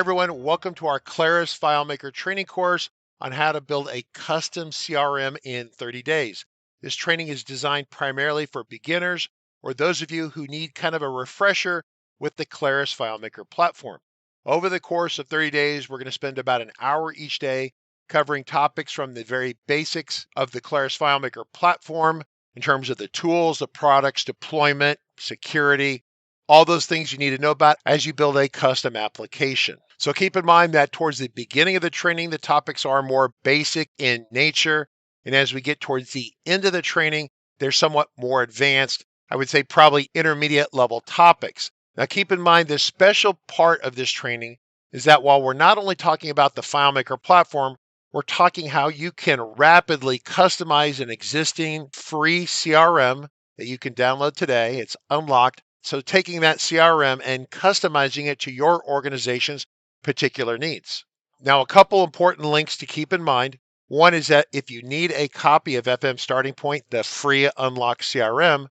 everyone, welcome to our Claris FileMaker training course on how to build a custom CRM in 30 days. This training is designed primarily for beginners or those of you who need kind of a refresher with the Claris FileMaker platform. Over the course of 30 days, we're going to spend about an hour each day covering topics from the very basics of the Claris FileMaker platform in terms of the tools, the products, deployment, security, all those things you need to know about as you build a custom application. So keep in mind that towards the beginning of the training, the topics are more basic in nature. And as we get towards the end of the training, they're somewhat more advanced. I would say probably intermediate level topics. Now keep in mind this special part of this training is that while we're not only talking about the FileMaker platform, we're talking how you can rapidly customize an existing free CRM that you can download today. It's unlocked. So taking that CRM and customizing it to your organization's particular needs. Now, a couple important links to keep in mind. One is that if you need a copy of FM Starting Point, the free unlocked CRM,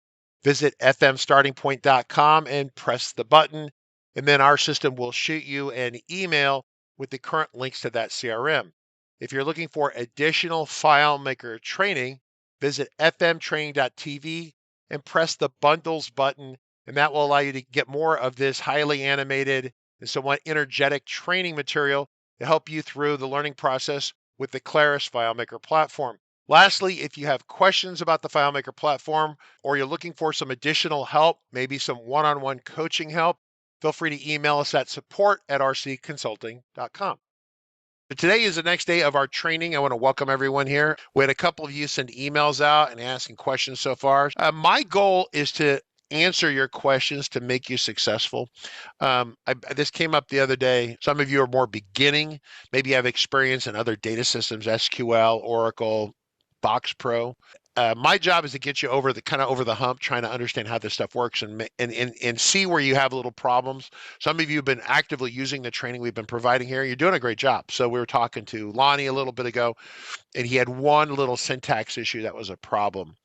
visit fmstartingpoint.com and press the button. And then our system will shoot you an email with the current links to that CRM. If you're looking for additional FileMaker training, visit fmtraining.tv and press the bundles button. And that will allow you to get more of this highly animated and somewhat energetic training material to help you through the learning process with the Claris FileMaker platform. Lastly, if you have questions about the FileMaker platform or you're looking for some additional help, maybe some one-on-one coaching help, feel free to email us at support@rcconsulting.com. Today is the next day of our training. I want to welcome everyone here. We had a couple of you send emails out and asking questions so far. My goal is to answer your questions to make you successful. This came up the other day. Some of you are more beginning. Maybe you have experience in other data systems, SQL, Oracle, Box Pro. My job is to get you over the hump, trying to understand how this stuff works and see where you have little problems. Some of you have been actively using the training we've been providing here. You're doing a great job. So we were talking to Lonnie a little bit ago, and he had one little syntax issue that was a problem.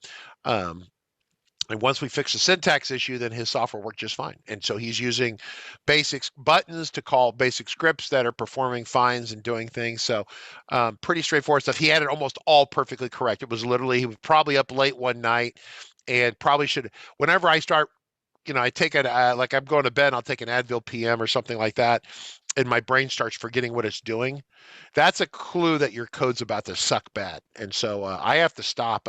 And once we fix the syntax issue, then his software worked just fine. And so he's using basic buttons to call basic scripts that are performing fines and doing things. So pretty straightforward stuff. He had it almost all perfectly correct. It was literally, he was probably up late one night and probably should, whenever I start, I take it, like I'm going to bed, I'll take an Advil PM or something like that, and my brain starts forgetting what it's doing. That's a clue that your code's about to suck bad. And so I have to stop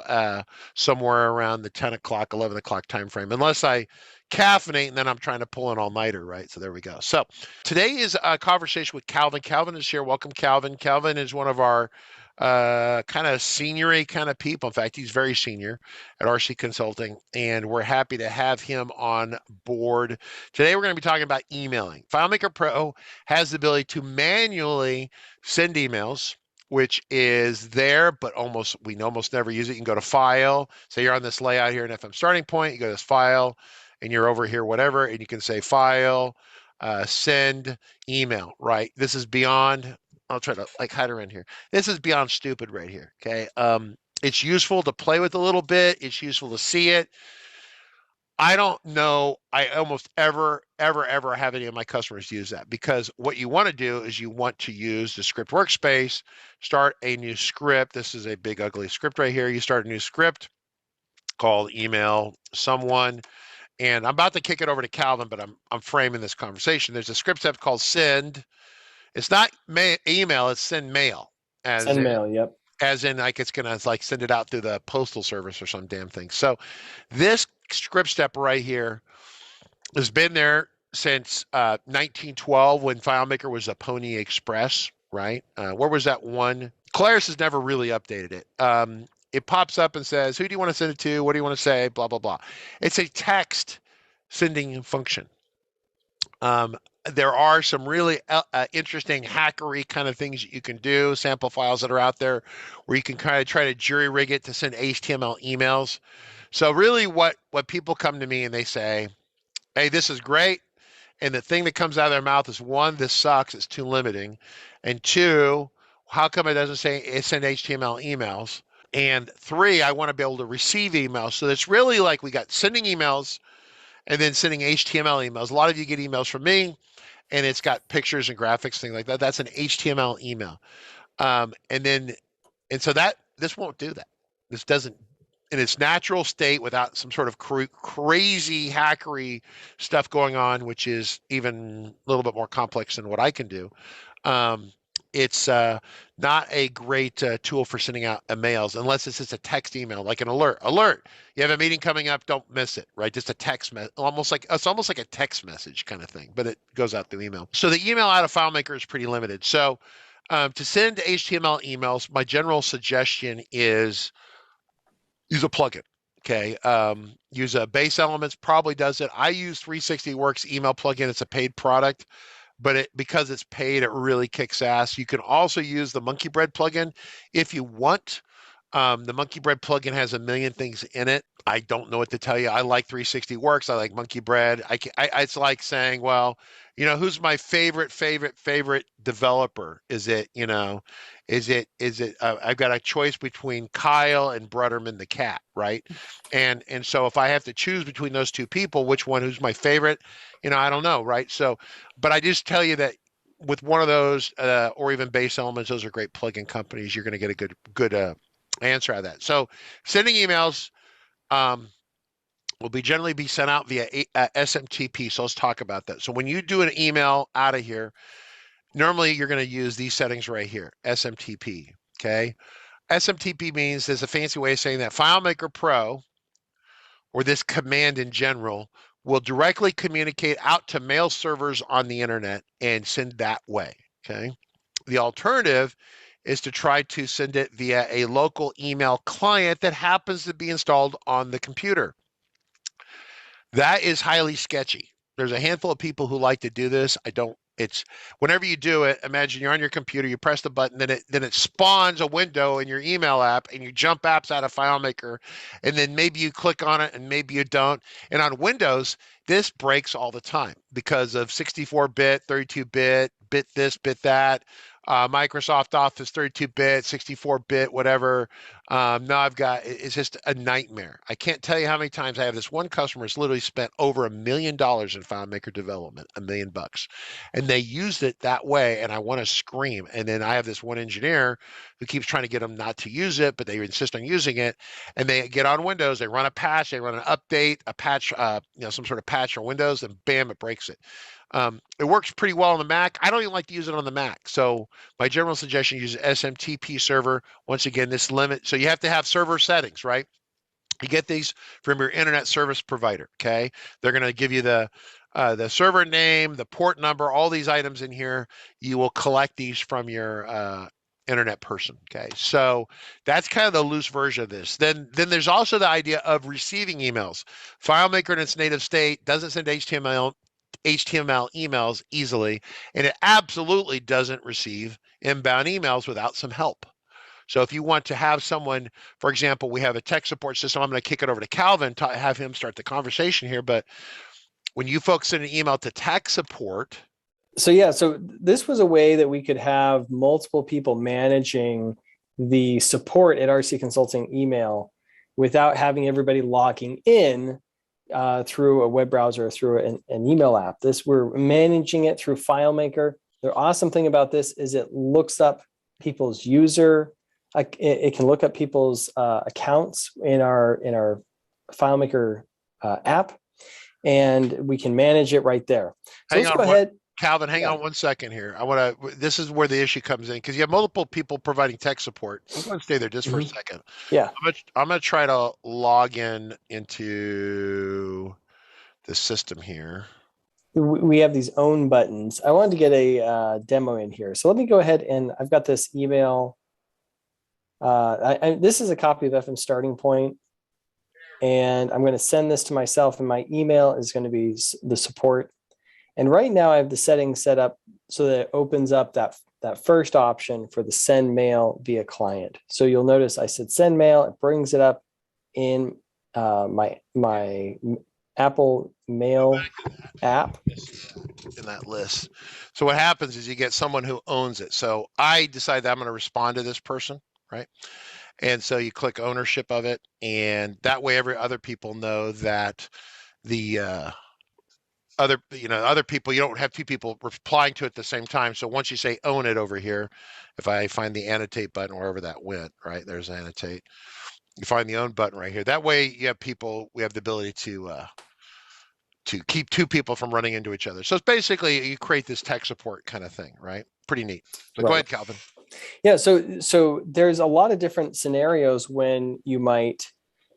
somewhere around the 10 o'clock, 11 o'clock time frame, unless I caffeinate and then I'm trying to pull an all-nighter, right? So there we go. So today is a conversation with Calvin. Calvin is here. Welcome, Calvin. Calvin is one of our kind of seniory kind of people. In fact, he's very senior at RC Consulting, and we're happy to have him on board. Today, we're going to be talking about emailing. FileMaker Pro has the ability to manually send emails, which is there, but we almost never use it. You can go to File, say you're on this layout here in FM Starting Point, you go to this File, and you're over here, whatever, and you can say File, send email, right? This is beyond, I'll try to hide around here. This is beyond stupid right here, okay? It's useful to play with a little bit. It's useful to see it. I don't know, I almost ever have any of my customers use that, because what you want to do is you want to use the script workspace, start a new script. This is a big ugly script right here. You start a new script called email someone. And I'm about to kick it over to Calvin, but I'm framing this conversation. There's a script step called send. It's not email, it's send mail. Send mail, yep. As in it's gonna send it out through the postal service or some damn thing. So this script step right here has been there since 1912 when FileMaker was a Pony Express, right? Where was that one? Claris has never really updated it. It pops up and says, who do you want to send it to? What do you want to say? Blah, blah, blah. It's a text sending function. There are some really interesting hackery kind of things that you can do, sample files that are out there where you can kind of try to jury rig it to send HTML emails. So really what people come to me and they say, hey, this is great. And the thing that comes out of their mouth is, one, this sucks, it's too limiting. And two, how come it doesn't say it send HTML emails? And three, I want to be able to receive emails. So it's really we got sending emails and then sending HTML emails. A lot of you get emails from me, and it's got pictures and graphics, things like that. That's an HTML email. And so this won't do that. This doesn't, in its natural state, without some sort of crazy hackery stuff going on, which is even a little bit more complex than what I can do. It's not a great tool for sending out emails unless it's just a text email, like an alert. Alert! You have a meeting coming up. Don't miss it. Right? Just a text message, almost like a text message kind of thing, but it goes out through email. So the email out of FileMaker is pretty limited. So to send HTML emails, my general suggestion is use a plugin. Okay, use a Base Elements, probably does it. I use 360works email plugin. It's a paid product, but because it's paid, it really kicks ass. You can also use the Monkey Bread plugin if you want. The Monkey Bread plugin has a million things in it. I don't know what to tell you. I like 360works. I like Monkey Bread. It's like saying, well, who's my favorite developer? Is it, I've got a choice between Kyle and Brutterman the cat, right? And so if I have to choose between those two people, who's my favorite? I don't know, right? So, but I just tell you that with one of those, or even Base Elements, those are great plugin companies. You're going to get a good answer out of that. So sending emails will generally be sent out via SMTP. So let's talk about that. So when you do an email out of here, normally you're going to use these settings right here, SMTP. Okay. SMTP means there's a fancy way of saying that FileMaker Pro, or this command in general, will directly communicate out to mail servers on the internet and send that way. Okay. The alternative is to try to send it via a local email client that happens to be installed on the computer. That is highly sketchy. There's a handful of people who like to do this. It's whenever you do it, imagine you're on your computer, you press the button, then it spawns a window in your email app, and you jump apps out of FileMaker, and then maybe you click on it and maybe you don't. And on Windows, this breaks all the time because of 64-bit, 32-bit, bit this, bit that. Microsoft Office 32-bit, 64-bit, whatever. Now it's just a nightmare. I can't tell you how many times I have this one customer who's literally spent over $1 million in FileMaker development, $1 million, and they used it that way, and I want to scream. And then I have this one engineer who keeps trying to get them not to use it, but they insist on using it, and they get on Windows, they run a patch, they run an update, a patch, some sort of patch on Windows, and bam, it breaks it. It works pretty well on the Mac. I don't even like to use it on the Mac. So my general suggestion, use SMTP server. Once again, this limit. So you have to have server settings, right? You get these from your internet service provider. Okay. They're going to give you the server name, the port number, all these items in here. You will collect these from your internet person. Okay. So that's kind of the loose version of this. Then there's also the idea of receiving emails. FileMaker in its native state doesn't send HTML emails easily, and it absolutely doesn't receive inbound emails without some help. So if you want to have someone, for example, we have a tech support system. I'm going to kick it over to Calvin to have him start the conversation here. But when you folks send an email to tech support. So this was a way that we could have multiple people managing the support at RC Consulting email without having everybody logging in through a web browser or through an email app. We're managing it through FileMaker. The awesome thing about this is it looks up people's user. It can look up people's accounts in our FileMaker app, and we can manage it right there. So let's go ahead. Calvin, hang on 1 second here. This is where the issue comes in, because you have multiple people providing tech support. I'm going to stay there just for a second. Yeah. I'm going to try to log into the system here. We have these own buttons. I wanted to get a demo in here. So let me go ahead, and I've got this email. This is a copy of FM Starting Point, and I'm going to send this to myself, and my email is going to be the support. And right now I have the settings set up so that it opens up that first option for the send mail via client. So you'll notice I said send mail. It brings it up in my Apple Mail app. In that list. So what happens is you get someone who owns it. So I decide that I'm going to respond to this person, right? And so you click ownership of it, and that way other people know that the other people, you don't have two people replying to it at the same time. So once you say own it over here, if I find the annotate button wherever that went, right, there's annotate. You find the own button right here. That way you have we have the ability to keep two people from running into each other. So it's basically you create this tech support kind of thing, right? Pretty neat. So go ahead, Calvin. Yeah, so there's a lot of different scenarios when you might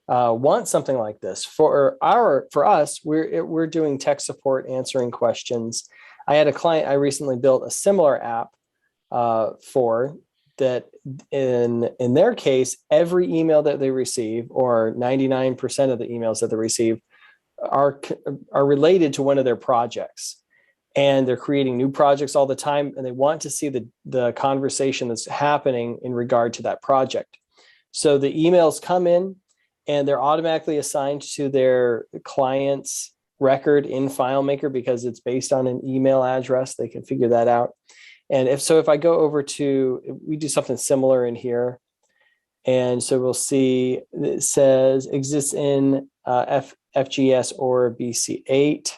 want something like this. For us, we're doing tech support, answering questions. I had a client I recently built a similar app for that. In their case, every email that they receive, or 99% of the emails that they receive, are related to one of their projects. And they're creating new projects all the time, and they want to see the conversation that's happening in regard to that project. So the emails come in, and they're automatically assigned to their client's record in FileMaker because it's based on an email address. They can figure that out. And if I go over to, we do something similar in here. And so we'll see it says exists in FGS or BC8.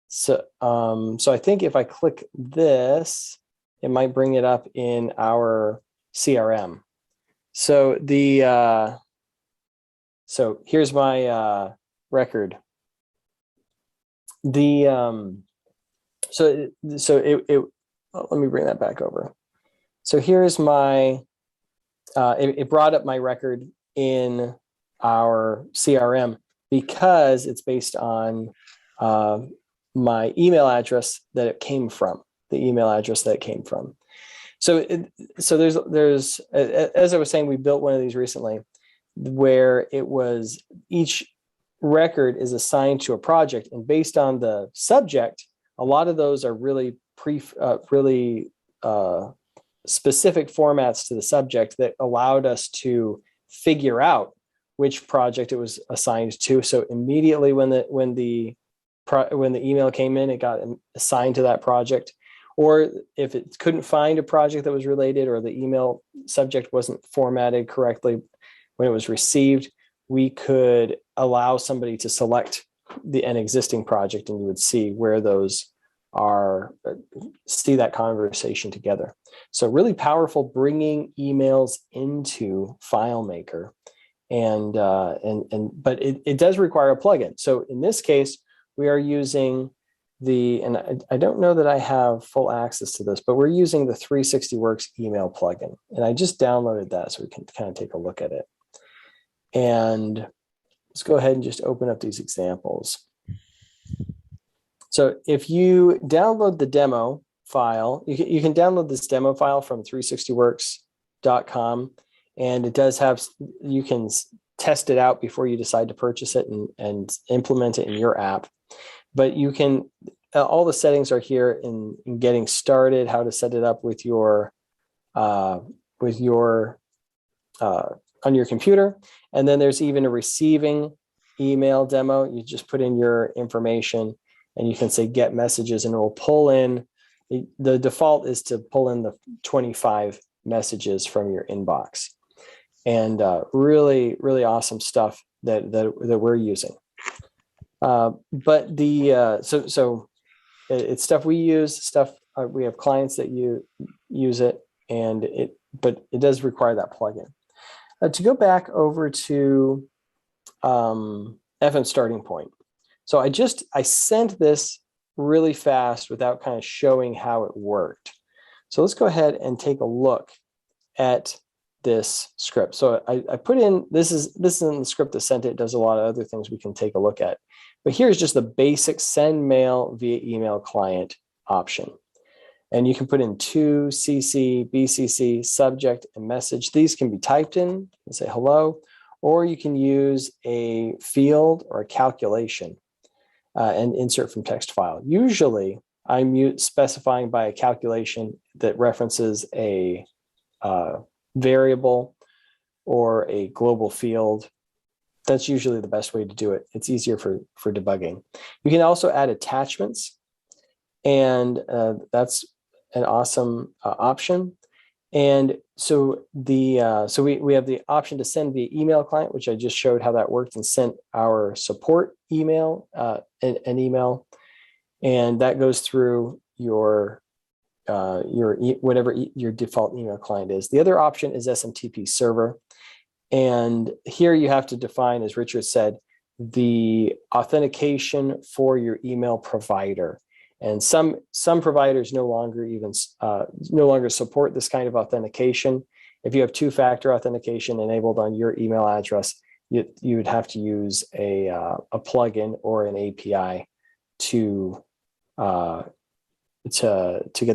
So I think if I click this, it might bring it up in our CRM. So so here's my record. Let me bring that back over. So here's my, it brought up my record in our CRM because it's based on my email address that it came from, the email address that it came from. So there's, as I was saying, we built one of these recently where it was each record is assigned to a project, and based on the subject, a lot of those are really specific formats to the subject that allowed us to figure out which project it was assigned to. So immediately when the email came in, it got assigned to that project. Or if it couldn't find a project that was related, or the email subject wasn't formatted correctly when it was received, we could allow somebody to select an existing project, and you would see where those are, see that conversation together. So really powerful, bringing emails into FileMaker, but it does require a plugin. So in this case, we are using and I don't know that I have full access to this, but we're using the 360works email plugin, and I just downloaded that so we can kind of take a look at it. And let's go ahead and just open up these examples. So if you download the demo file, you can download this demo file from 360works.com, and it does have, you can test it out before you decide to purchase it and implement it in your app. But you can, all the settings are here in getting started, how to set it up with your on your computer. And then there's even a receiving email demo. You just put in your information, and you can say get messages, and it will pull in. The default is to pull in the 25 messages from your inbox. And really, really awesome stuff that we're using. But so it's stuff we use, we have clients that use it, but it does require that plugin. To go back over to FM starting point. So I sent this really fast without kind of showing how it worked. So let's go ahead and take a look at this script. So I put in, this is in the script that sent it. It does a lot of other things we can take a look at. But here's just the basic send mail via email client option. And you can put in to, CC, BCC, subject, and message. These can be typed in and say hello, or you can use a field or a calculation and insert from text file. Usually I'm specifying by a calculation that references a variable or a global field. That's usually the best way to do it. It's easier for debugging. You can also add attachments, and that's an awesome option. And so we have the option to send via email client, which I just showed how that worked, and sent our support email, an email. and that goes through your whatever your default email client is. The other option is SMTP server. And here you have to define, as Richard said, the authentication for your email provider. And some providers no longer support this kind of authentication. If you have two-factor authentication enabled on your email address, you would have to use a plugin or an API to get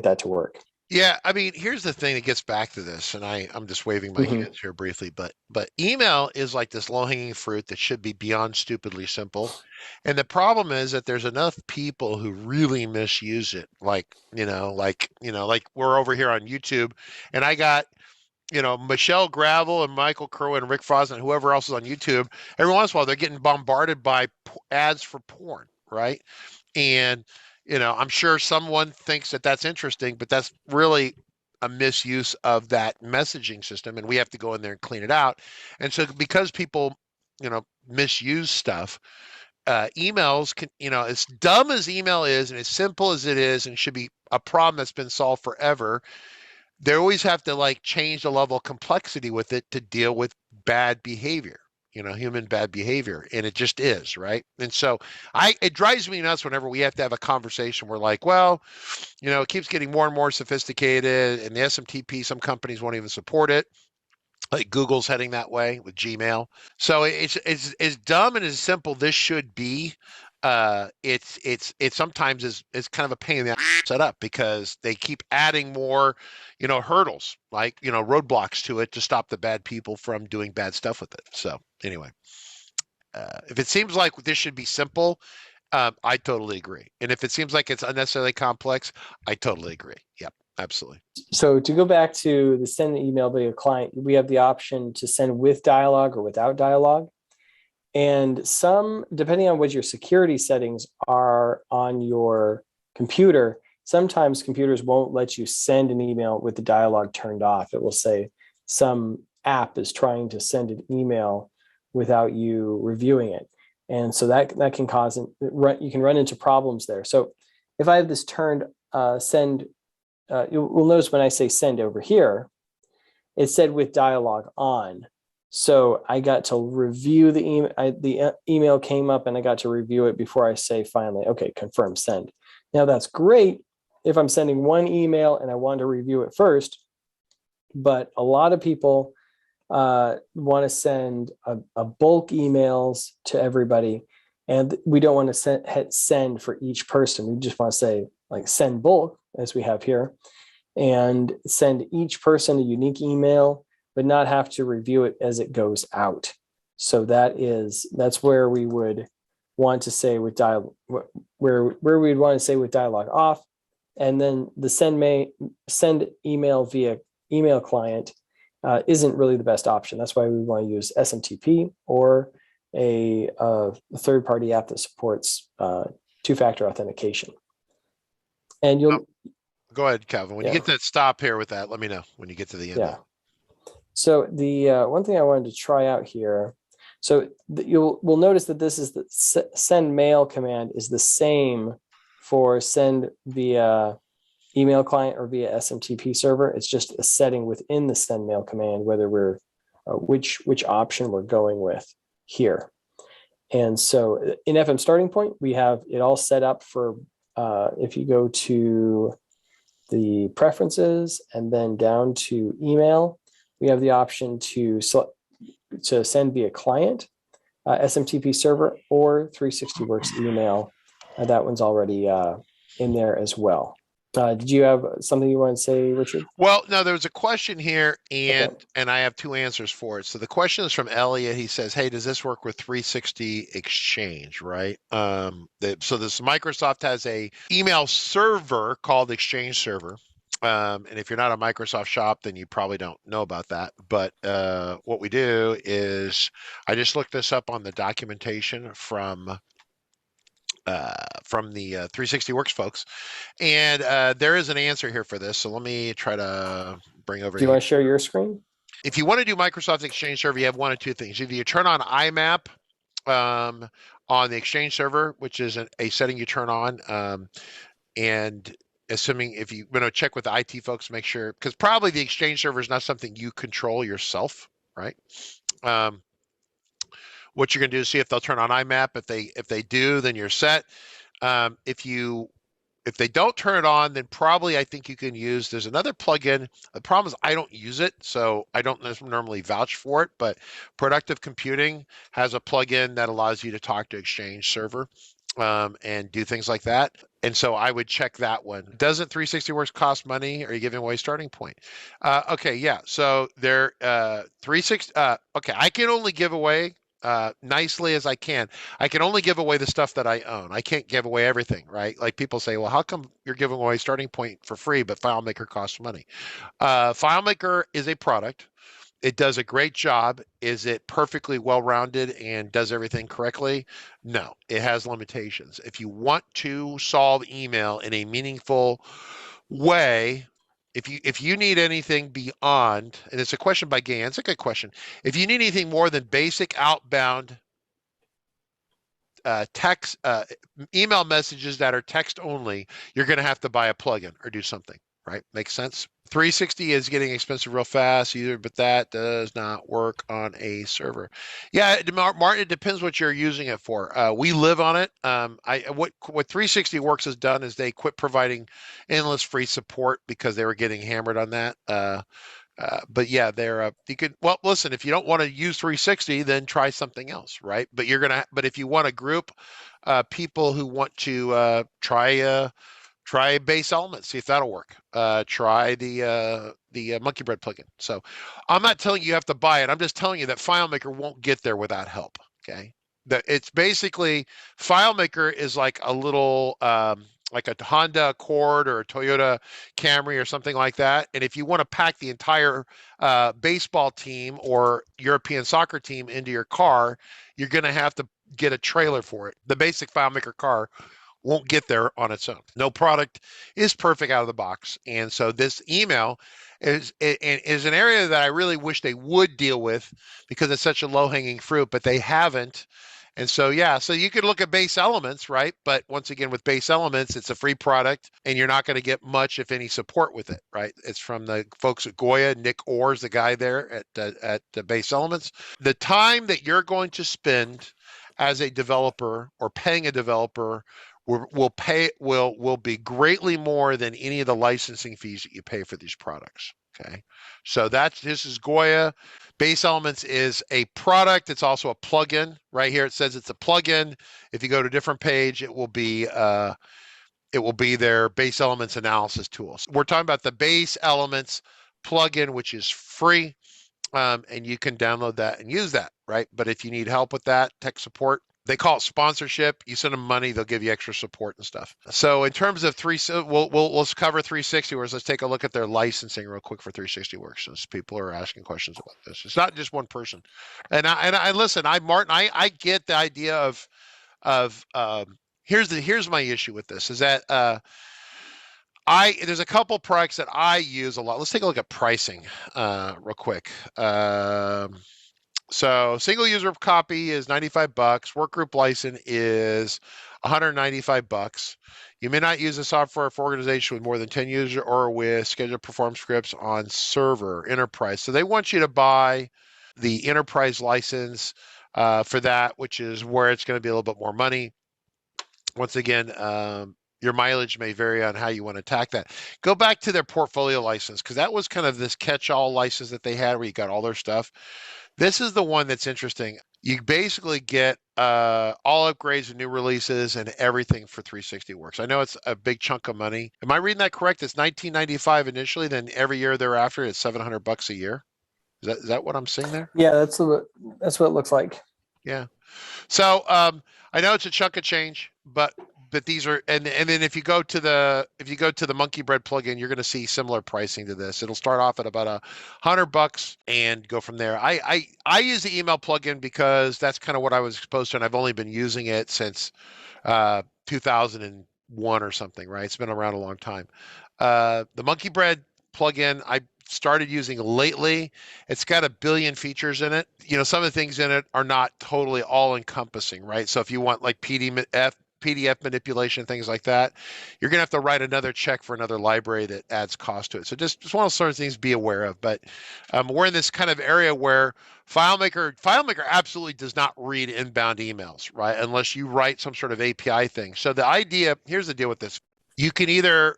that to work. Yeah, I mean, here's the thing that gets back to this, and I'm just waving my hands here briefly, but email is like this low-hanging fruit that should be beyond stupidly simple. And the problem is that there's enough people who really misuse it. Like we're over here on YouTube, and I got, Michelle Gravel and Michael Crow and Rick Frost and whoever else is on YouTube. Every once in a while, they're getting bombarded by ads for porn, right? And I'm sure someone thinks that that's interesting, but that's really a misuse of that messaging system, and we have to go in there and clean it out. And so because people, misuse stuff, emails can, as dumb as email is and as simple as it is and should be a problem that's been solved forever, they always have to change the level of complexity with it to deal with bad behavior. Human bad behavior, and it just is, right? And so it drives me nuts whenever we have to have a conversation. We're like, well, it keeps getting more and more sophisticated, and the SMTP, some companies won't even support it. Like Google's heading that way with Gmail. So it's as dumb and as simple this should be. It's sometimes is kind of a pain in the ass set up because they keep adding more, hurdles, roadblocks to it to stop the bad people from doing bad stuff with it. So anyway, if it seems like this should be simple, I totally agree. And if it seems like it's unnecessarily complex, I totally agree. Yep, absolutely. So to go back to the send the email via client, we have the option to send with dialogue or without dialogue. And depending on what your security settings are on your computer, sometimes computers won't let you send an email with the dialogue turned off. It will say some app is trying to send an email without you reviewing it. And so that can cause, you can run into problems there. So if I have this turned send, you'll notice when I say send over here, it said with dialogue on. So I got to review the email. The email came up and I got to review it before I say finally, okay, confirm send. Now that's great if I'm sending one email and I want to review it first, but a lot of people want to send a bulk emails to everybody, and we don't want to hit send for each person. We just want to say send bulk, as we have here, and send each person a unique email, but not have to review it as it goes out. So that's where we would want to say with dialogue, where we'd want to say with dialogue off, and then the send email via email client isn't really the best option. That's why we want to use SMTP or a third-party app that supports two-factor authentication. And you'll go ahead, Calvin. When you get to stop here with that, let me know when you get to the end. Yeah. So the one thing I wanted to try out here, so we'll notice that this is the send mail command is the same for send via email client or via SMTP server. It's just a setting within the send mail command, whether we're which option we're going with here. And so in FM starting point, we have it all set up for if you go to the preferences and then down to email, we have the option to send via client, SMTP server, or 360works email. That one's already in there as well. Did you have something you want to say, Richard? Well, no, there was a question here, and I have two answers for it. So the question is from Elliot. He says, "Hey, does this work with 360 Exchange?" Right. So this Microsoft has a email server called Exchange Server. And if you're not a Microsoft shop, then you probably don't know about that. But what we do is, I just looked this up on the documentation from the 360works folks, and there is an answer here for this. So let me try to bring over. Do you want to share your screen? If you want to do Microsoft Exchange Server, you have one of two things. Either you turn on IMAP on the Exchange server, which is a setting you turn on. And assuming if you want to check with the IT folks, make sure, because probably the Exchange server is not something you control yourself, right? What you're going to do is see if they'll turn on IMAP. If they do, then you're set. If they don't turn it on, then probably I think you can use, there's another plugin. The problem is I don't use it, so I don't normally vouch for it, but Productive Computing has a plugin that allows you to talk to Exchange server and do things like that. And so I would check that one. Doesn't 360works cost money? Are you giving away starting point? Okay, yeah. So they're 360. Okay, I can only give away nicely as I can. I can only give away the stuff that I own. I can't give away everything, right? Like people say, well, how come you're giving away starting point for free, but FileMaker costs money? FileMaker is a product. It does a great job. Is it perfectly well-rounded and does everything correctly? No, it has limitations. If you want to solve email in a meaningful way, if you need anything beyond, and it's a question by Gan, it's a good question. If you need anything more than basic outbound text, email messages that are text only, you're going to have to buy a plugin or do something, right? Makes sense? 360 is getting expensive real fast either, but that does not work on a server. Yeah, Martin, it depends what you're using it for. We live on it. What 360works has done is they quit providing endless free support because they were getting hammered on that. But yeah, you could, well, listen, if you don't want to use 360, then try something else, right? But but if you want a group, people who want to try base elements, see if that'll work. Try the Monkey Bread plugin. So I'm not telling you have to buy it. I'm just telling you that FileMaker won't get there without help. Okay. It's basically, FileMaker is like a little, like a Honda Accord or a Toyota Camry or something like that. And if you want to pack the entire baseball team or European soccer team into your car, you're going to have to get a trailer for it. The basic FileMaker car won't get there on its own. No product is perfect out of the box. And so this email is an area that I really wish they would deal with because it's such a low-hanging fruit, but they haven't. And so, yeah, so you could look at base elements, right? But once again, with base elements, it's a free product and you're not going to get much, if any, support with it, right? It's from the folks at Goya. Nick Orr's the guy there at the base elements. The time that you're going to spend as a developer or paying a developer will be greatly more than any of the licensing fees that you pay for these products. Okay, so this is Goya. Base Elements is a product. It's also a plugin. Right here it says it's a plugin. If you go to a different page, it will be their Base Elements analysis tools. We're talking about the Base Elements plugin, which is free, and you can download that and use that, right? But if you need help with that, tech support, they call it sponsorship. You send them money, they'll give you extra support and stuff. So in terms of let's cover 360works. Let's take a look at their licensing real quick for 360works, since people are asking questions about this. It's not just one person. And I listen, Martin, I get the idea of here's my issue with this is that there's a couple products that I use a lot. Let's take a look at pricing real quick. So single user copy is $95. Workgroup license is $195. You may not use the software for organization with more than 10 users or with scheduled perform scripts on server enterprise. So they want you to buy the enterprise license for that, which is where it's going to be a little bit more money. Once again, your mileage may vary on how you want to attack that. Go back to their portfolio license, because that was kind of this catch-all license that they had where you got all their stuff. This is the one that's interesting. You basically get all upgrades and new releases and everything for 360works. I know it's a big chunk of money. Am I reading that correct? It's $19.95 initially, then every year thereafter it's $700 a year. Is that what I'm seeing there? Yeah, that's what it looks like. Yeah. So I know it's a chunk of change, but these are, and then if you go to the Monkey Bread plugin, you're going to see similar pricing to this. It'll start off at about $100 and go from there. I use the email plugin because that's kind of what I was exposed to, and I've only been using it since 2001 or something, right? It's been around a long time. The Monkey Bread plugin, started using lately. It's got 1 billion features in it. Some of the things in it are not totally all encompassing, right? So if you want like PDF manipulation, things like that, you're going to have to write another check for another library that adds cost to it. So just one of those sort of things to be aware of. But we're in this kind of area where FileMaker absolutely does not read inbound emails, right? Unless you write some sort of API thing. So here's the deal with this. You can either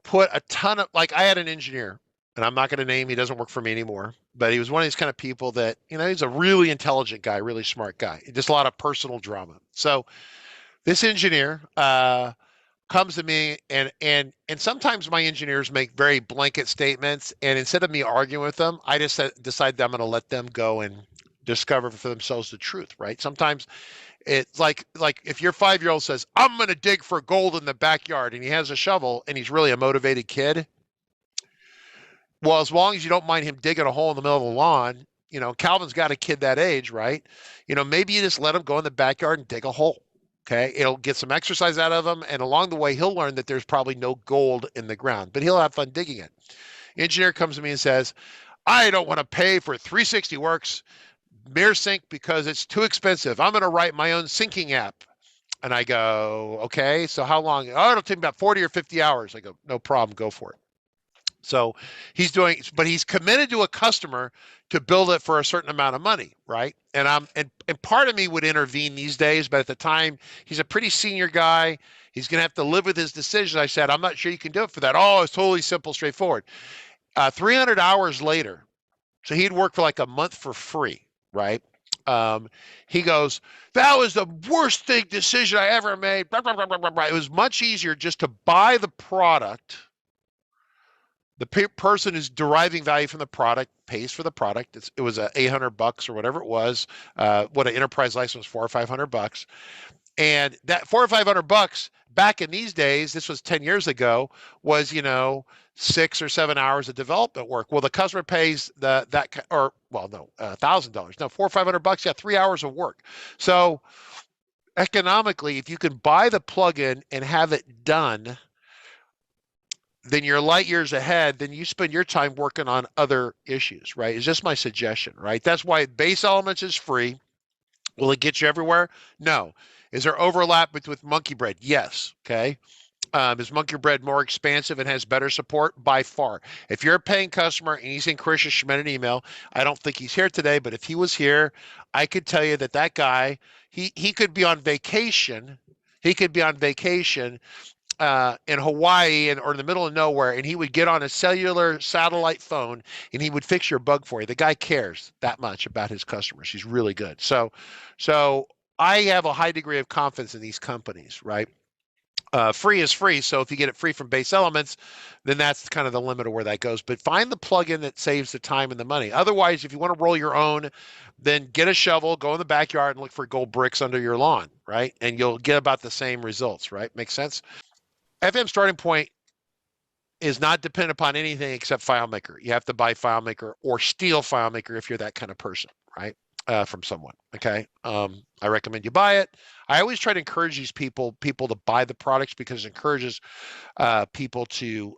put a ton of, like I had an engineer, and I'm not going to name, he doesn't work for me anymore, but he was one of these kind of people that, he's a really intelligent guy, really smart guy, just a lot of personal drama. So this engineer comes to me, and sometimes my engineers make very blanket statements, and instead of me arguing with them, I just decide that I'm going to let them go and discover for themselves the truth, right? Sometimes it's like if your 5-year-old says, I'm going to dig for gold in the backyard, and he has a shovel, and he's really a motivated kid. Well, as long as you don't mind him digging a hole in the middle of the lawn, Calvin's got a kid that age, right? Maybe you just let him go in the backyard and dig a hole. Okay, it'll get some exercise out of him, and along the way, he'll learn that there's probably no gold in the ground, but he'll have fun digging it. Engineer comes to me and says, I don't want to pay for 360 Works MirrorSync because it's too expensive. I'm going to write my own syncing app. And I go, okay, so how long? Oh, it'll take about 40 or 50 hours. I go, no problem, go for it. So but he's committed to a customer to build it for a certain amount of money, right? And part of me would intervene these days, but at the time, he's a pretty senior guy. He's going to have to live with his decision. I said, I'm not sure you can do it for that. Oh, it's totally simple, straightforward. 300 hours later, so he'd work for like a month for free, right? He goes, that was the worst decision I ever made. Blah, blah, blah, blah, blah. It was much easier just to buy the product. The person who's deriving value from the product pays for the product. It was $800 or whatever it was. What an enterprise license was, $400 or $500, and that $400 or $500 back in these days, this was 10 years ago, was 6 or 7 hours of development work. Well, the customer pays $1,000. No, $400 or $500. Yeah, 3 hours of work. So economically, if you can buy the plugin and have it done, then you're light years ahead. Then you spend your time working on other issues, right? Is just my suggestion, right? That's why Base Elements is free. Will it get you everywhere? No. Is there overlap with Monkey Bread? Yes. Okay. Is Monkey Bread more expansive and has better support? By far. If you're a paying customer and he's in Chris Schmidt an email, I don't think he's here today, but if he was here, I could tell you that guy, he could be on vacation. He could be on vacation in Hawaii or in the middle of nowhere, and he would get on a cellular satellite phone and he would fix your bug for you. The guy cares that much about his customers. He's really good. So I have a high degree of confidence in these companies, right? Free is free. So if you get it free from Base Elements, then that's kind of the limit of where that goes. But find the plugin that saves the time and the money. Otherwise, if you want to roll your own, then get a shovel, go in the backyard and look for gold bricks under your lawn, right? And you'll get about the same results, right? Makes sense? FM starting point is not dependent upon anything except FileMaker. You have to buy FileMaker or steal FileMaker if you're that kind of person, right? From someone, okay? I recommend you buy it. I always try to encourage these people to buy the products because it encourages people to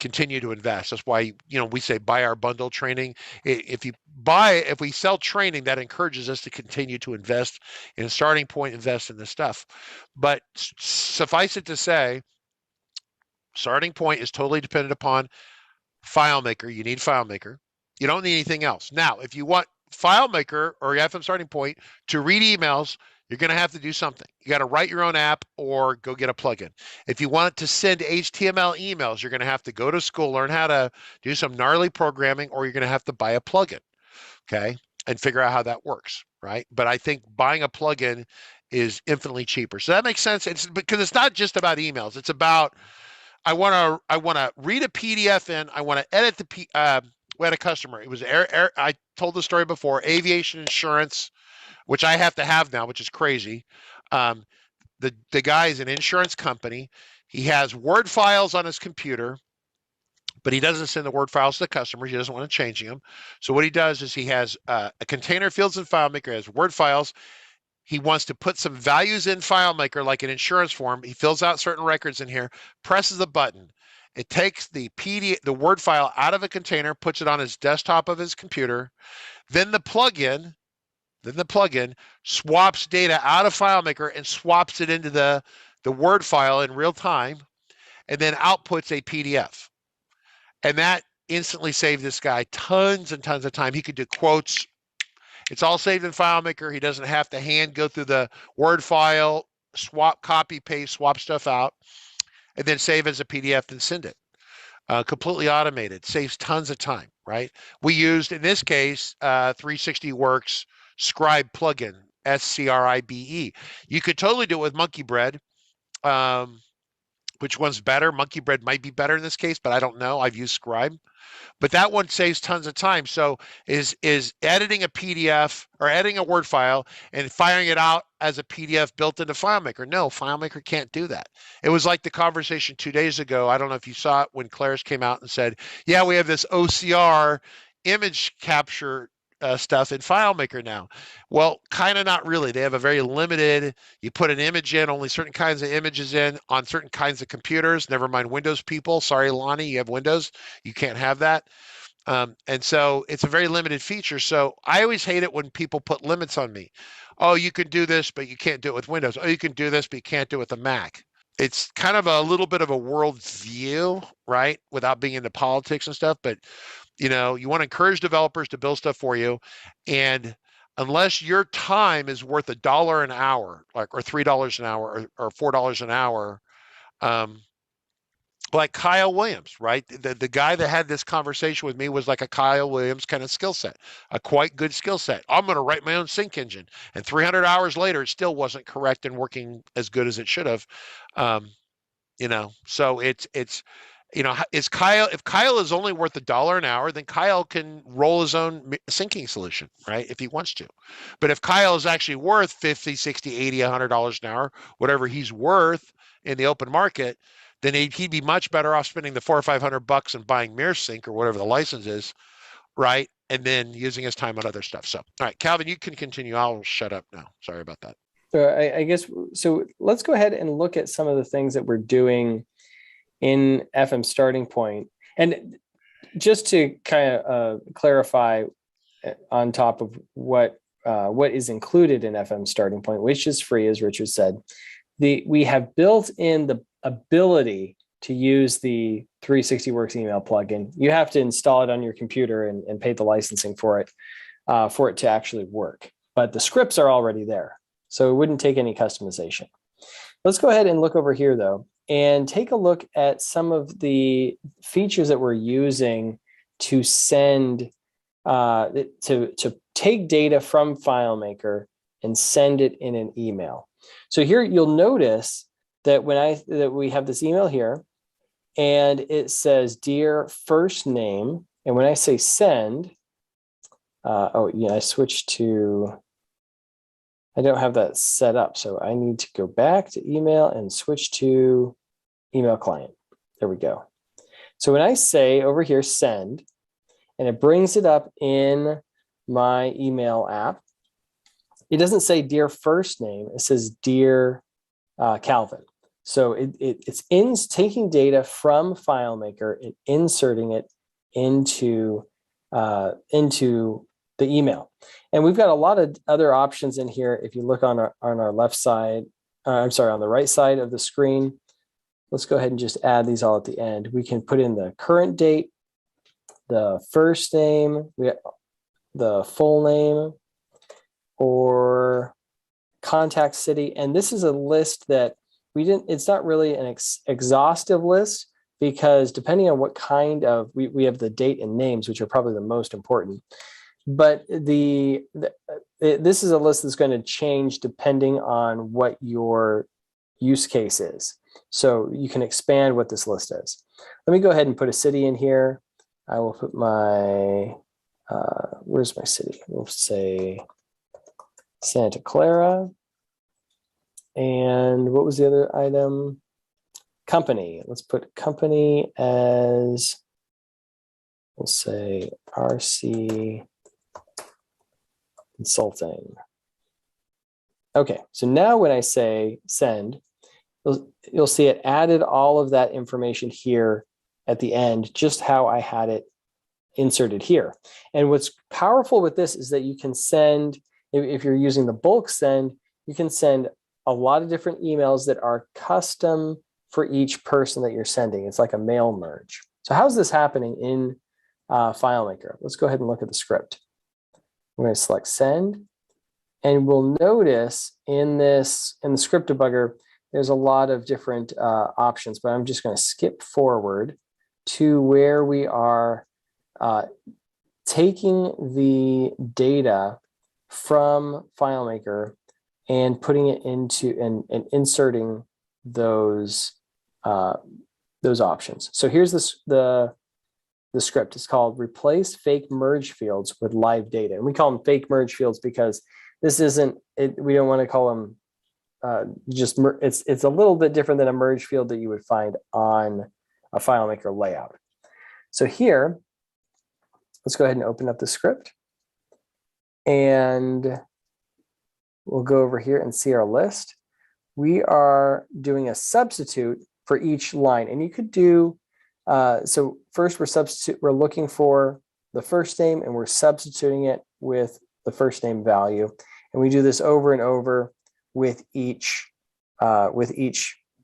continue to invest. That's why we say buy our bundle training. If we sell training, that encourages us to continue to invest in starting point, invest in this stuff. But suffice it to say, starting point is totally dependent upon FileMaker. You need FileMaker. You don't need anything else. Now, if you want FileMaker or FM starting point to read emails, you're going to have to do something. You got to write your own app or go get a plugin. If you want to send HTML emails, you're going to have to go to school, learn how to do some gnarly programming, or you're going to have to buy a plugin, okay, and figure out how that works, right? But I think buying a plugin is infinitely cheaper. So that makes sense. It's because it's not just about emails. It's about I want to read a PDF in. I want to edit we had a customer. It was I told the story before. Aviation insurance, which I have to have now, which is crazy. The guy is an insurance company. He has Word files on his computer, but he doesn't send the Word files to the customers. He doesn't want to change them. So what he does is he has a container fields in FileMaker, has Word files. He wants to put some values in FileMaker, like an insurance form. He fills out certain records in here, presses a button, It takes the PDF, the Word file out of a container, puts it on his desktop of his computer. Then the plugin swaps data out of FileMaker and swaps it into the Word file in real time, and then outputs a PDF. And that instantly saved this guy tons and tons of time. He could do quotes. It's all saved in FileMaker. He doesn't have to hand go through the Word file, swap, copy, paste, swap stuff out, and then save as a PDF and send it. Completely automated, saves tons of time, right? We used, in this case, 360works Scribe plugin, SCRIBE. You could totally do it with Monkey Bread. Which one's better? Monkey Bread might be better in this case, but I don't know. I've used Scribe. But that one saves tons of time. So is editing a PDF or editing a Word file and firing it out as a PDF built into FileMaker? No, FileMaker can't do that. It was like the conversation 2 days ago. I don't know if you saw it when Claris came out and said, yeah, we have this OCR image capture stuff in FileMaker now. Well, kind of not really. They have a very limited, you put an image in, only certain kinds of images in on certain kinds of computers, never mind Windows people. Sorry, Lonnie, you have Windows. You can't have that. And so it's a very limited feature. So I always hate it when people put limits on me. Oh, you can do this, but you can't do it with Windows. Oh, you can do this, but you can't do it with a Mac. It's kind of a little bit of a world view, right? Without being into politics and stuff, but you want to encourage developers to build stuff for you. And unless your time is worth $1 an hour, like, or $3 an hour or $4 an hour, like Kyle Williams, right? The guy that had this conversation with me was like a Kyle Williams kind of skill set, a quite good skill set. I'm going to write my own sync engine. And 300 hours later, it still wasn't correct and working as good as it should have. So it's is Kyle, if Kyle is only worth $1 an hour, then Kyle can roll his own syncing solution, right? If he wants to. But if Kyle is actually worth 50, 60, 80, $100 an hour, whatever he's worth in the open market, then he'd be much better off spending the $400 or $500 and buying MirrorSync or whatever the license is, right? And then using his time on other stuff. So, all right, Calvin, you can continue. I'll shut up now. Sorry about that. So I guess, so let's go ahead and look at some of the things that we're doing in FM Starting Point. And just to kind of clarify on top of what is included in FM Starting Point, which is free, as Richard said, we have built in the ability to use the 360works email plugin. You have to install it on your computer and pay the licensing for it to actually work. But the scripts are already there, so it wouldn't take any customization. Let's go ahead and look over here, though, and take a look at some of the features that we're using to send, to take data from FileMaker and send it in an email. So here you'll notice that that we have this email here, and it says dear first name, and when I say send, I switched to, I don't have that set up, so I need to go back to email and switch to email client. There we go. So when I say over here send, and it brings it up in my email app, it doesn't say dear first name, it says dear Calvin. So it's taking data from FileMaker and inserting it into the email. And we've got a lot of other options in here. If you look on our left side, on the right side of the screen, let's go ahead and just add these all at the end. We can put in the current date, the first name, the full name, or contact city. And this is a list that it's not really an exhaustive list, because depending on what kind of, we have the date and names, which are probably the most important. But this is a list that's going to change depending on what your use case is. So you can expand what this list is. Let me go ahead and put a city in here. I will put my, where's my city? We'll say Santa Clara. And what was the other item? Company. Let's put company as, we'll say RC Consulting. Okay, so now when I say send, you'll see it added all of that information here at the end, just how I had it inserted here. And what's powerful with this is that you can send, if you're using the bulk send, you can send a lot of different emails that are custom for each person that you're sending. It's like a mail merge. So how's this happening in FileMaker? Let's go ahead and look at the script. I'm going to select send, and we'll notice in the script debugger, there's a lot of different options, but I'm just going to skip forward to where we are taking the data from FileMaker and putting it into and inserting those options. So here's the script. It's called replace fake merge fields with live data. And we call them fake merge fields because this isn't, we don't want to call them it's a little bit different than a merge field that you would find on a FileMaker layout. So here, let's go ahead and open up the script. And we'll go over here and see our list. We are doing a substitute for each line. And you could do, so first we're looking for the first name and we're substituting it with the first name value. And we do this over and over with each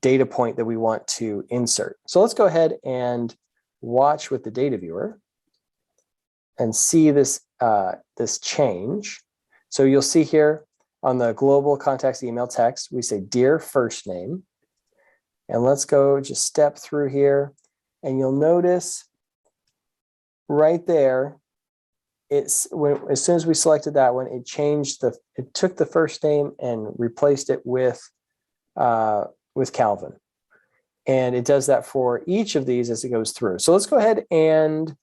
data point that we want to insert. So let's go ahead and watch with the data viewer and see this, this change. So you'll see here on the global context email text, we say dear first name. And let's go just step through here. And you'll notice right there, as soon as we selected that one, it took the first name and replaced it with Calvin. And it does that for each of these as it goes through. So let's go ahead and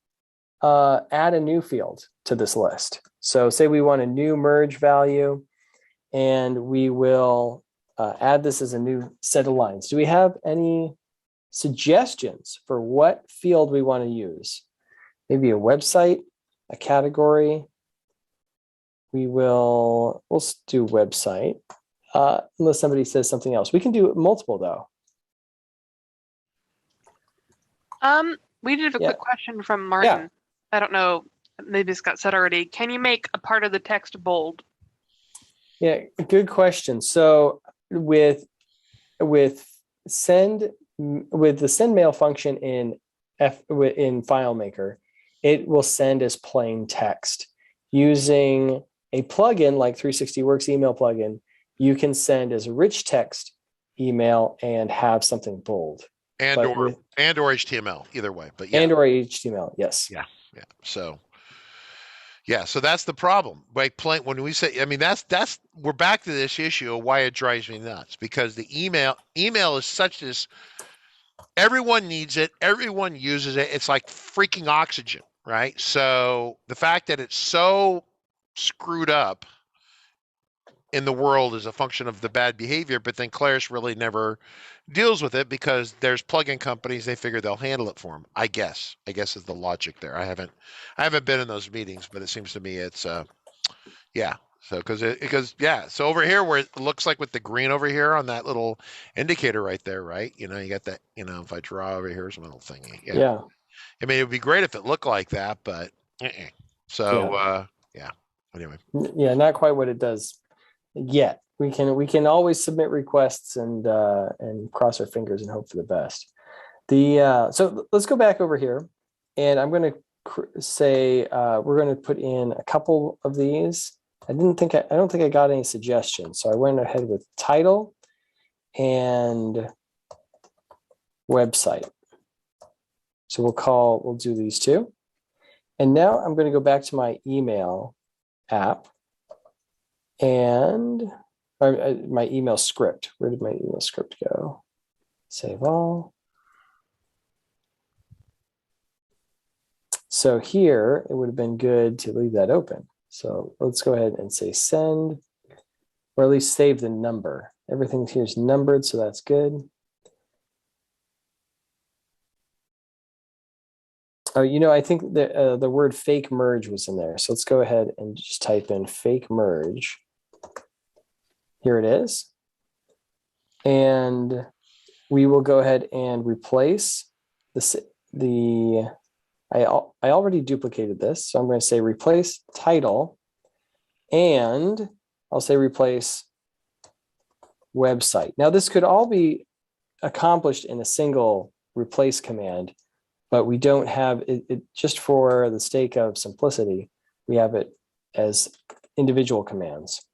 add a new field to this list. So say we want a new merge value, and we will add this as a new set of lines. Do we have any suggestions for what field we want to use? Maybe a website, a category. We'll do website, unless somebody says something else. We can do multiple though. We did have a quick question from Martin. Yeah. I don't know, maybe this got said already. Can you make a part of the text bold? Yeah, good question. So with the send mail function in FileMaker, it will send as plain text. Using a plugin like 360 Works email plugin, you can send as rich text email and have something bold. And or HTML, either way. But yeah. And or HTML, yes. Yeah. So that's the problem. When we say, I mean, we're back to this issue of why it drives me nuts, because the email is such this, everyone needs it, everyone uses it. It's like freaking oxygen, right? So the fact that it's so screwed up in the world is a function of the bad behavior, but then Claris really never deals with it because there's plugin companies, they figure they'll handle it for them. I guess is the logic there. I haven't been in those meetings, but it seems to me it's yeah. So so over here where it looks like with the green over here on that little indicator right there, right? You got that, if I draw over here, some little thingy. Yeah. I mean, it would be great if it looked like that, but so yeah. Anyway. Yeah, not quite what it does yet. We can always submit requests and cross our fingers and hope for the best. So let's go back over here, and I'm going to say we're going to put in a couple of these. I don't think I got any suggestions, so I went ahead with title and website. So we'll do these two, and now I'm going to go back to my email app and my email script. Where did my email script go? Save all. So here, it would have been good to leave that open. So let's go ahead and say send, or at least save the number. Everything here is numbered, so that's good. Oh, I think the word fake merge was in there. So let's go ahead and just type in fake merge. Here it is. And we will go ahead and replace I already duplicated this, so I'm going to say replace title, and I'll say replace website. Now this could all be accomplished in a single replace command, but we don't have it just for the sake of simplicity. We have it as individual commands.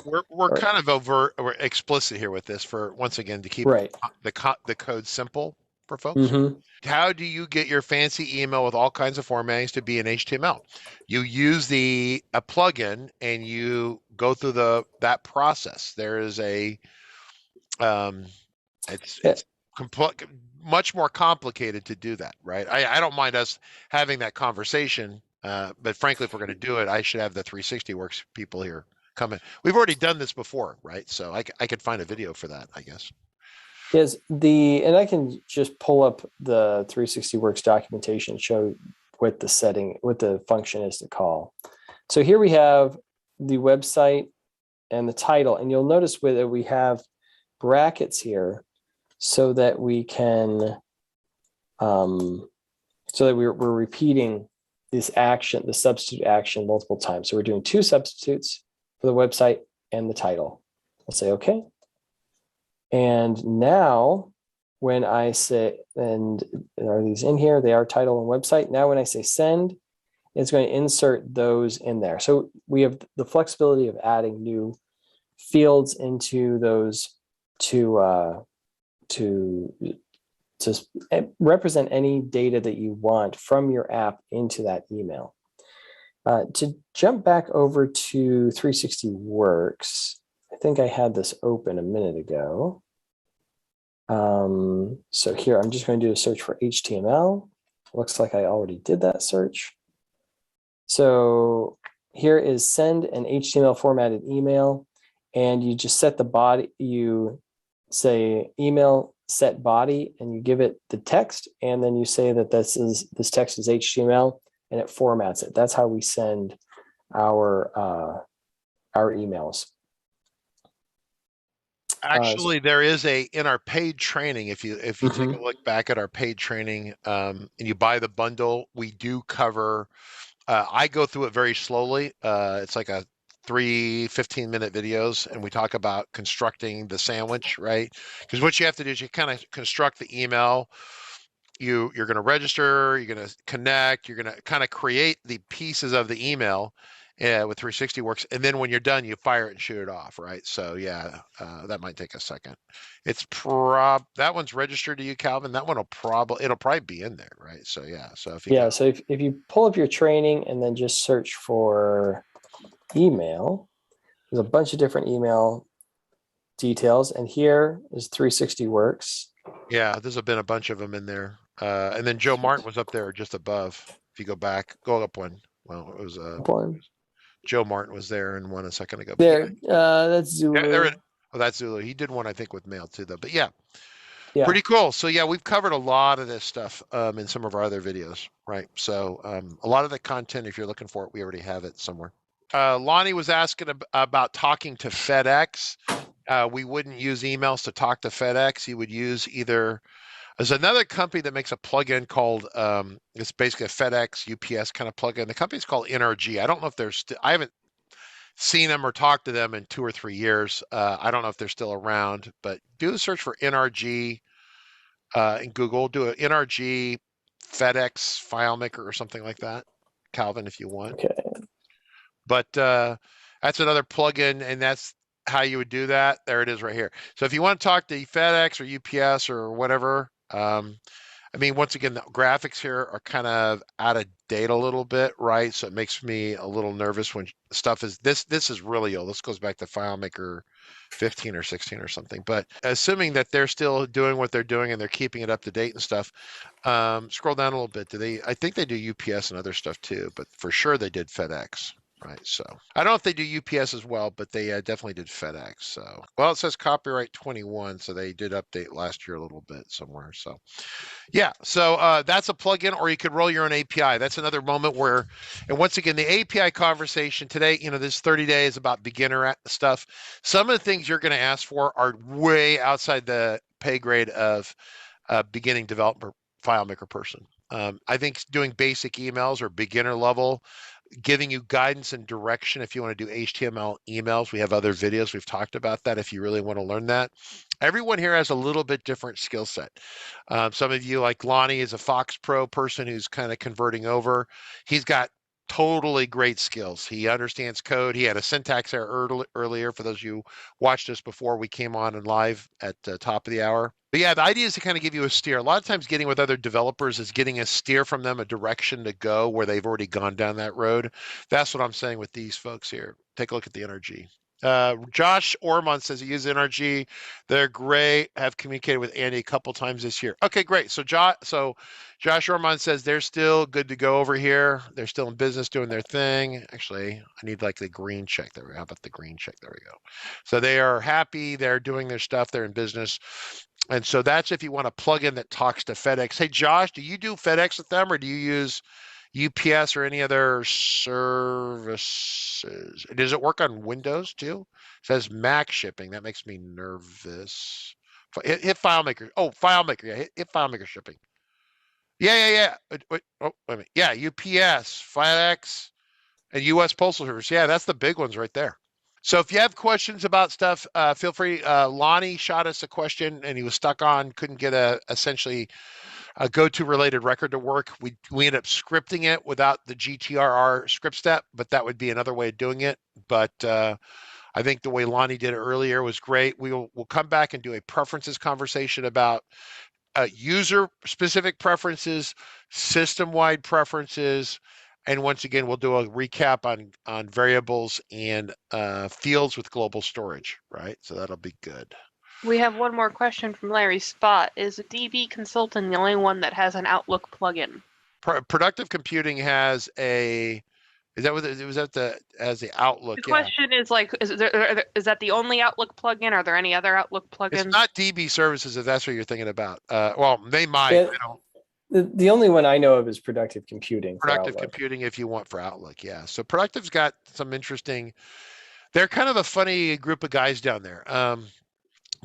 We're kind of we're explicit here with this for, once again, to keep Right. the code simple for folks. Mm-hmm. How do you get your fancy email with all kinds of formattings to be in HTML? You use a plugin and you go through that process. There is it's much more complicated to do that, right? I don't mind us having that conversation, but frankly, if we're going to do it, I should have the 360 Works people here come in. We've already done this before, right? So I could find a video for that, I guess. Yes, and I can just pull up the 360 Works documentation, show what the function is to call. So here we have the website and the title, and you'll notice that we have brackets here so that we can, so that we're repeating this action, the substitute action, multiple times. So we're doing 2 substitutes for the website and the title. I'll say okay. And now when I say, and are these in here? They are title and website. Now when I say send, it's going to insert those in there. So we have the flexibility of adding new fields into those to represent any data that you want from your app into that email. To jump back over to 360 Works, I think I had this open a minute ago. So here, I'm just going to do a search for HTML. Looks like I already did that search. So here is send an HTML formatted email, and you just set the body, you say email set body, and you give it the text, and then you say that this text is HTML, and it formats it. That's how we send our emails. Actually, there is in our paid training, if you take a look back at our paid training, and you buy the bundle, we do cover, I go through it very slowly. It's like 3 15-minute videos, and we talk about constructing the sandwich, right? Because what you have to do is you kind of construct the email. You're going to register, you're going to connect, you're going to kind of create the pieces of the email with 360 Works, and then when you're done, you fire it and shoot it off, right? So yeah, that might take a second. It's that one's registered to you, Calvin. That one it'll probably be in there, right? So yeah, so if you so if you pull up your training and then just search for email, there's a bunch of different email details, and here is 360 Works. Yeah, there's been a bunch of them in there, and then Joe Martin was up there just above. If you go up one, well, it was one. Joe Martin was there and one a second ago. There, that's Zulu. That's Zulu. He did one, I think, with mail too, though. But yeah, pretty cool. So yeah, we've covered a lot of this stuff in some of our other videos, right? So a lot of the content, if you're looking for it, we already have it somewhere. Lonnie was asking about talking to FedEx. We wouldn't use emails to talk to FedEx. You would use there's another company that makes a plugin called, it's basically a FedEx, UPS kind of plugin. The company's called NRG. I don't know if they're I haven't seen them or talked to them in 2 or 3 years. I don't know if they're still around, but do a search for NRG in Google. Do an NRG FedEx FileMaker or something like that, Calvin, if you want. Okay. But that's another plugin, and that's how you would do that. There it is right here. So if you want to talk to FedEx or UPS or whatever, I mean, once again, the graphics here are kind of out of date a little bit, right? So it makes me a little nervous when stuff is this is really old. This goes back to FileMaker 15 or 16 or something. But assuming that they're still doing what they're doing and they're keeping it up to date and stuff, scroll down a little bit. I think they do UPS and other stuff too, but for sure they did FedEx. Right, so I don't know if they do UPS as well, but they definitely did FedEx. So, well, it says copyright 21, so they did update last year a little bit somewhere. So, yeah, so that's a plugin, or you could roll your own API. That's another moment where, and once again, the API conversation today, this 30 days about beginner stuff. Some of the things you're going to ask for are way outside the pay grade of a beginning developer FileMaker person. I think doing basic emails or beginner level, giving you guidance and direction if you want to do HTML emails. We have other videos. We've talked about that if you really want to learn that. Everyone here has a little bit different skill set. Some of you, like Lonnie, is a Fox Pro person who's kind of converting over. He's got totally great skills. He understands code. He had a syntax error earlier. For those of you who watched us before we came on and live at the top of the hour. But yeah, the idea is to kind of give you a steer. A lot of times getting with other developers is getting a steer from them, a direction to go where they've already gone down that road. That's what I'm saying with these folks here. Take a look at the NRG. Josh Ormond says he uses NRG. They're great. Have communicated with Andy a couple times this year. Okay, great. So Josh Ormond says they're still good to go over here. They're still in business doing their thing. Actually, I need like the green check there. How about the green check? There we go. So they are happy. They're doing their stuff. They're in business. And so that's if you want a plugin that talks to FedEx. Hey, Josh, do you do FedEx with them or do you use UPS or any other services? Does it work on Windows too? It says Mac shipping. That makes me nervous. Hit FileMaker. Oh, FileMaker. Yeah, hit FileMaker shipping. Yeah. Wait, oh, wait a minute. Yeah, UPS, FedEx, and US Postal Service. Yeah, that's the big ones right there. So if you have questions about stuff, feel free. Lonnie shot us a question and he was stuck on, couldn't get essentially a go-to related record to work. We ended up scripting it without the GTRR script step, but that would be another way of doing it. But I think the way Lonnie did it earlier was great. We'll come back and do a preferences conversation about user-specific preferences, system-wide preferences, and once again, we'll do a recap on variables and fields with global storage, right? So that'll be good. We have one more question from Larry Spot. Is DB Consultant the only one that has an Outlook plugin? Productive Computing has a. Is that what it was? As the Outlook? The question is like, is that the only Outlook plugin? Are there any other Outlook plugins? It's not DB Services if that's what you're thinking about. Well, they might. Yeah, the only one I know of is Productive Computing. Productive Computing, if you want for Outlook, yeah. So Productive's got some interesting. They're kind of a funny group of guys down there.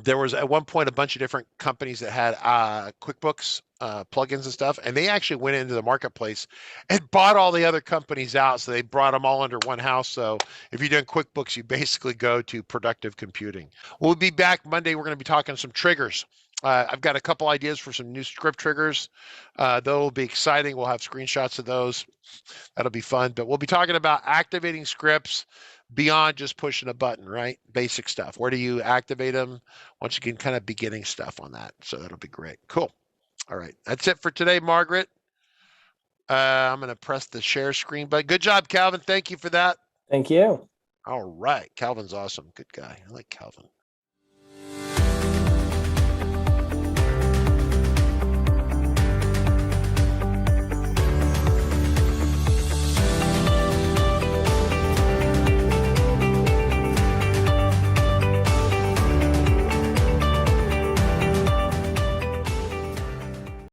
There was at one point a bunch of different companies that had QuickBooks plugins and stuff, and they actually went into the marketplace and bought all the other companies out. So they brought them all under one house. So if you're doing QuickBooks, you basically go to Productive Computing. We'll be back Monday. We're going to be talking some triggers. I've got a couple ideas for some new script triggers. They'll be exciting. We'll have screenshots of those. That'll be fun. But we'll be talking about activating scripts beyond just pushing a button, right? Basic stuff. Where do you activate them? Once again, kind of beginning stuff on that. So that'll be great. Cool. All right. That's it for today, Margaret. I'm going to press the share screen button. Good job, Calvin. Thank you for that. Thank you. All right. Calvin's awesome. Good guy. I like Calvin.